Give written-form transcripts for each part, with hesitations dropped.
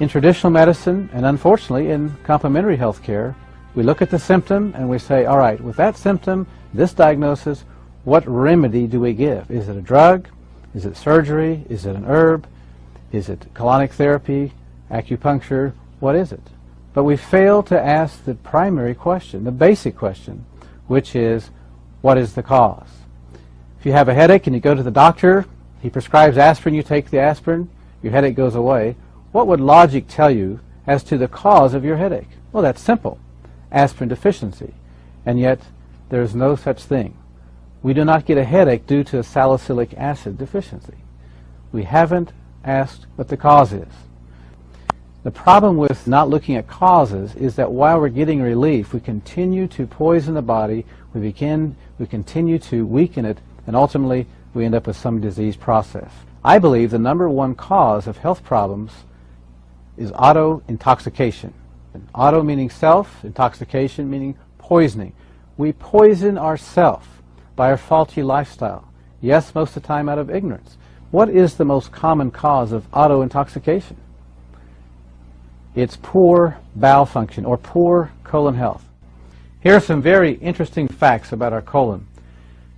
In traditional medicine, and unfortunately in complementary health care, we look at the symptom and we say, all right, with that symptom, this diagnosis, what remedy do we give? Is it a drug? Is it surgery? Is it an herb? Is it colonic therapy, acupuncture? What is it? But we fail to ask the primary question, the basic question, which is, what is the cause? If you have a headache and you go to the doctor, he prescribes aspirin, you take the aspirin, your headache goes away. What would logic tell you as to the cause of your headache? Well, that's simple. Aspirin deficiency. And yet, there is no such thing. We do not get a headache due to a salicylic acid deficiency. We haven't asked what the cause is. The problem with not looking at causes is that while we're getting relief, we continue to poison the body, we continue to weaken it, and ultimately we end up with some disease process. I believe the number one cause of health problems is auto-intoxication. Auto meaning self, intoxication meaning poisoning. We poison ourselves by our faulty lifestyle. Yes, most of the time out of ignorance. What is the most common cause of auto-intoxication? It's poor bowel function or poor colon health. Here are some very interesting facts about our colon.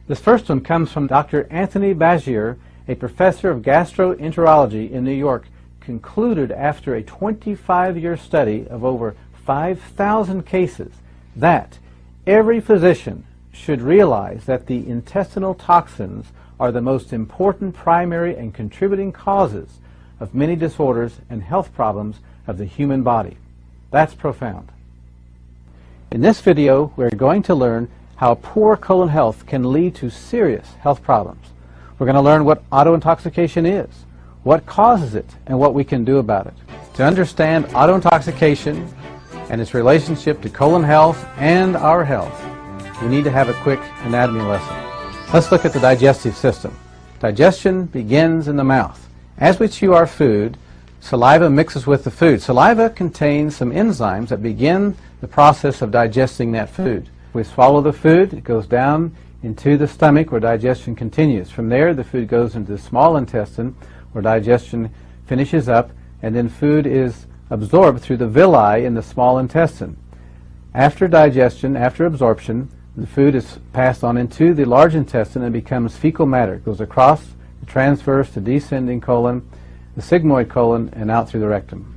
This first one comes from Dr. Anthony Bagier, a professor of gastroenterology in New York, concluded after a 25-year study of over 5,000 cases that every physician should realize that the intestinal toxins are the most important primary and contributing causes of many disorders and health problems of the human body. That's profound. In this video, we're going to learn how poor colon health can lead to serious health problems. We're going to learn what auto-intoxication is, what causes it, and what we can do about it. To understand auto-intoxication and its relationship to colon health and our health, we need to have a quick anatomy lesson. Let's look at the digestive system. Digestion begins in the mouth. As we chew our food, saliva mixes with the food. Saliva contains some enzymes that begin the process of digesting that food. We swallow the food, it goes down into the stomach where digestion continues. From there, the food goes into the small intestine where digestion finishes up, and then food is absorbed through the villi in the small intestine. After digestion, after absorption, the food is passed on into the large intestine and becomes fecal matter. It goes across the transverse to descending colon, the sigmoid colon, and out through the rectum.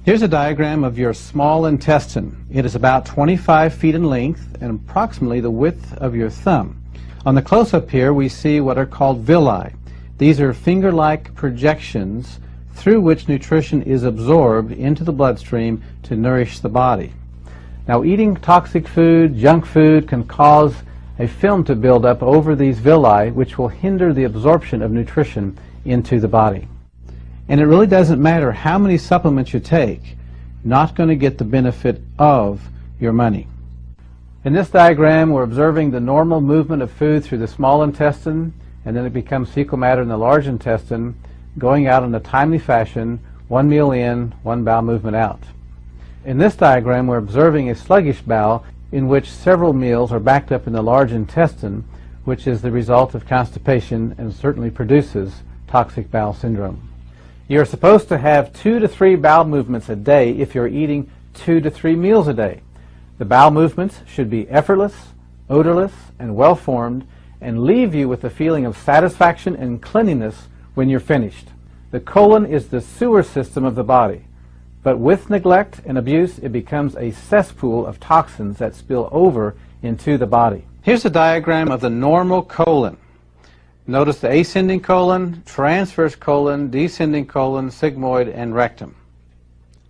Here's a diagram of your small intestine. It is about 25 feet in length and approximately the width of your thumb. On the close-up here, we see what are called villi. These are finger-like projections through which nutrition is absorbed into the bloodstream to nourish the body. Now, eating toxic food, junk food, can cause a film to build up over these villi, which will hinder the absorption of nutrition into the body. And it really doesn't matter how many supplements you take, you're not going to get the benefit of your money. In this diagram, we're observing the normal movement of food through the small intestine, and then it becomes fecal matter in the large intestine, going out in a timely fashion, one meal in, one bowel movement out. In this diagram, we're observing a sluggish bowel in which several meals are backed up in the large intestine, which is the result of constipation and certainly produces toxic bowel syndrome. You're supposed to have 2 to 3 bowel movements a day if you're eating 2 to 3 meals a day. The bowel movements should be effortless, odorless, and well-formed, and leave you with a feeling of satisfaction and cleanliness when you're finished. The colon is the sewer system of the body, but with neglect and abuse, it becomes a cesspool of toxins that spill over into the body. Here's a diagram of the normal colon. Notice the ascending colon, transverse colon, descending colon, sigmoid, and rectum.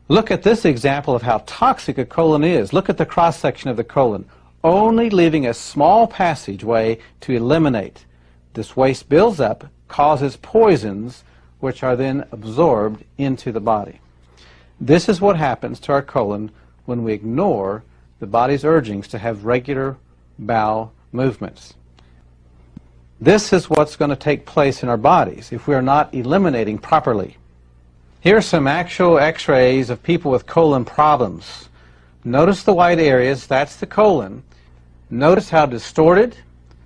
Look at this example of how toxic a colon is. Look at the cross-section of the colon, only leaving a small passageway to eliminate. This waste builds up, causes poisons, which are then absorbed into the body. This is what happens to our colon when we ignore the body's urgings to have regular bowel movements. This is what's going to take place in our bodies if we are not eliminating properly. Here are some actual x-rays of people with colon problems. Notice the white areas, that's the colon. Notice how distorted,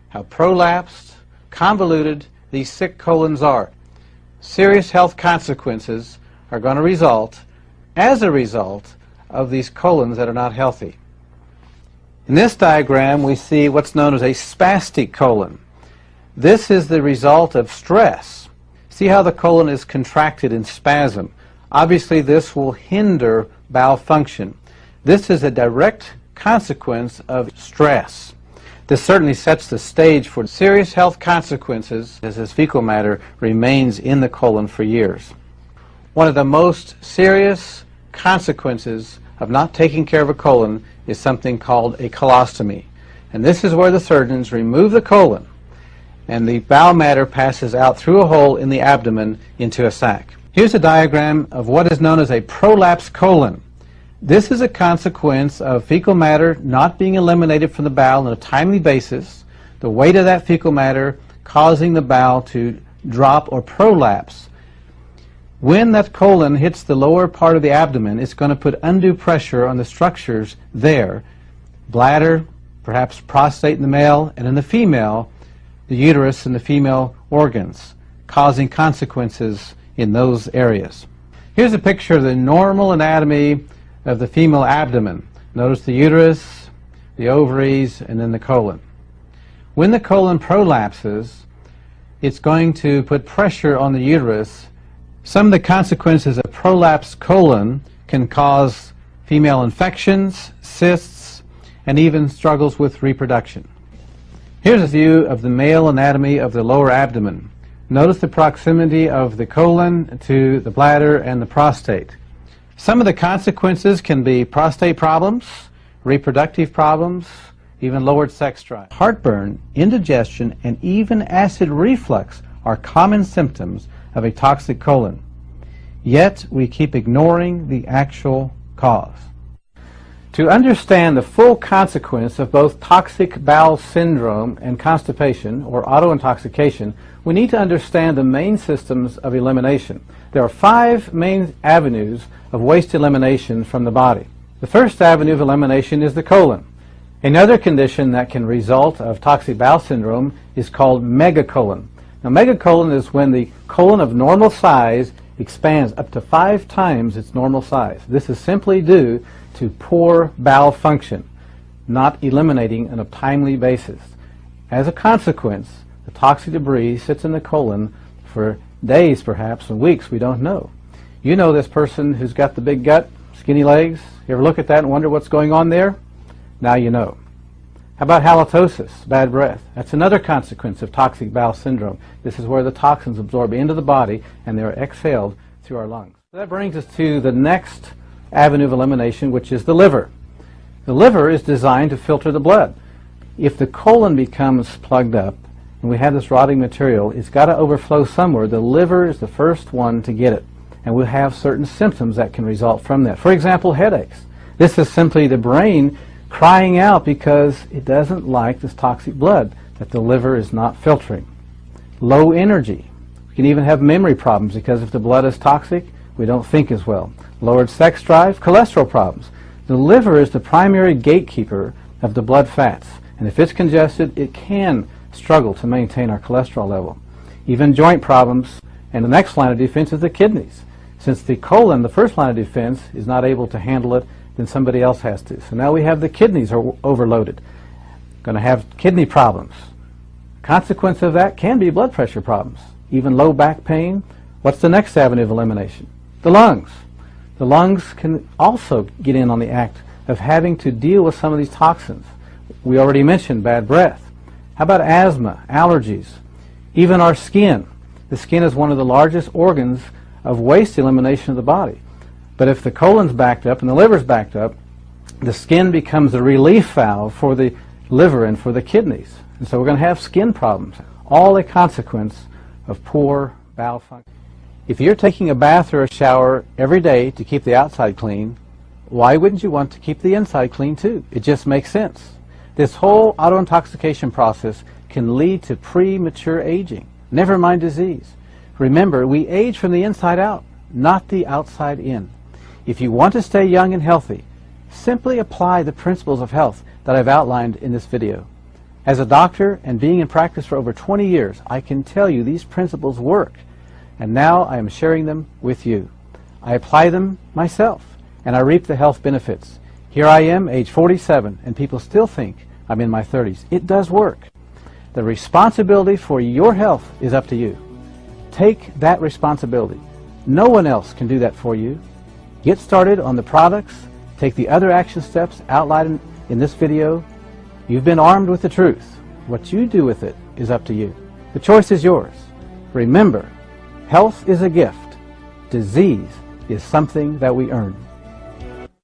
how prolapsed, convoluted these sick colons are. Serious health consequences are going to result as a result of these colons that are not healthy. In this diagram, we see what's known as a spastic colon. This is the result of stress. See how the colon is contracted in spasm. Obviously, this will hinder bowel function. This is a direct consequence of stress. This certainly sets the stage for serious health consequences as this fecal matter remains in the colon for years. One of the most serious consequences of not taking care of a colon is something called a colostomy. And this is where the surgeons remove the colon and the bowel matter passes out through a hole in the abdomen into a sac. Here's a diagram of what is known as a prolapse colon. This is a consequence of fecal matter not being eliminated from the bowel on a timely basis, the weight of that fecal matter causing the bowel to drop or prolapse. When that colon hits the lower part of the abdomen, it's going to put undue pressure on the structures there, bladder, perhaps prostate in the male, and in the female, the uterus and the female organs, causing consequences in those areas. Here's a picture of the normal anatomy of the female abdomen. Notice the uterus, the ovaries, and then the colon. When the colon prolapses, it's going to put pressure on the uterus. Some of the consequences of prolapsed colon can cause female infections, cysts, and even struggles with reproduction. Here's a view of the male anatomy of the lower abdomen. Notice the proximity of the colon to the bladder and the prostate. Some of the consequences can be prostate problems, reproductive problems, even lowered sex drive. Heartburn, indigestion, and even acid reflux are common symptoms of a toxic colon. Yet we keep ignoring the actual cause. To understand the full consequence of both toxic bowel syndrome and constipation, or autointoxication, we need to understand the main systems of elimination. There are 5 main avenues of waste elimination from the body. The first avenue of elimination is the colon. Another condition that can result of toxic bowel syndrome is called megacolon. Now, megacolon is when the colon of normal size expands up to 5 times its normal size. This is simply due to poor bowel function, not eliminating on a timely basis. As a consequence, the toxic debris sits in the colon for days, perhaps, and weeks, we don't know. You know this person who's got the big gut, skinny legs. You ever look at that and wonder what's going on there? Now you know. How about halitosis, bad breath? That's another consequence of toxic bowel syndrome. This is where the toxins absorb into the body and they're exhaled through our lungs. So that brings us to the next avenue of elimination, which is the liver. The liver is designed to filter the blood. If the colon becomes plugged up and we have this rotting material, it's got to overflow somewhere. The liver is the first one to get it, and we'll have certain symptoms that can result from that. For example, headaches. This is simply the brain crying out because it doesn't like this toxic blood that the liver is not filtering. Low energy. We can even have memory problems because if the blood is toxic, we don't think as well. Lowered sex drive, cholesterol problems. The liver is the primary gatekeeper of the blood fats, and if it's congested, it can struggle to maintain our cholesterol level. Even joint problems, and the next line of defense is the kidneys. Since the colon, the first line of defense, is not able to handle it, then somebody else has to. So now we have the kidneys are overloaded. Going to have kidney problems. Consequence of that can be blood pressure problems, even low back pain. What's the next avenue of elimination? The lungs. The lungs can also get in on the act of having to deal with some of these toxins. We already mentioned bad breath. How about asthma, allergies, even our skin? The skin is one of the largest organs of waste elimination of the body. But if the colon's backed up and the liver's backed up, the skin becomes a relief valve for the liver and for the kidneys. And so we're going to have skin problems, all a consequence of poor bowel function. If you're taking a bath or a shower every day to keep the outside clean, why wouldn't you want to keep the inside clean too? It just makes sense. This whole autointoxication process can lead to premature aging, never mind disease. Remember, we age from the inside out, not the outside in. If you want to stay young and healthy, simply apply the principles of health that I've outlined in this video. As a doctor and being in practice for over 20 years, I can tell you these principles work, and now I am sharing them with you. I apply them myself, and I reap the health benefits. Here I am, age 47, and people still think I'm in my 30s. It does work. The responsibility for your health is up to you. Take that responsibility. No one else can do that for you. Get started on the products. Take the other action steps outlined in this video. You've been armed with the truth. What you do with it is up to you. The choice is yours. Remember, health is a gift. Disease is something that we earn.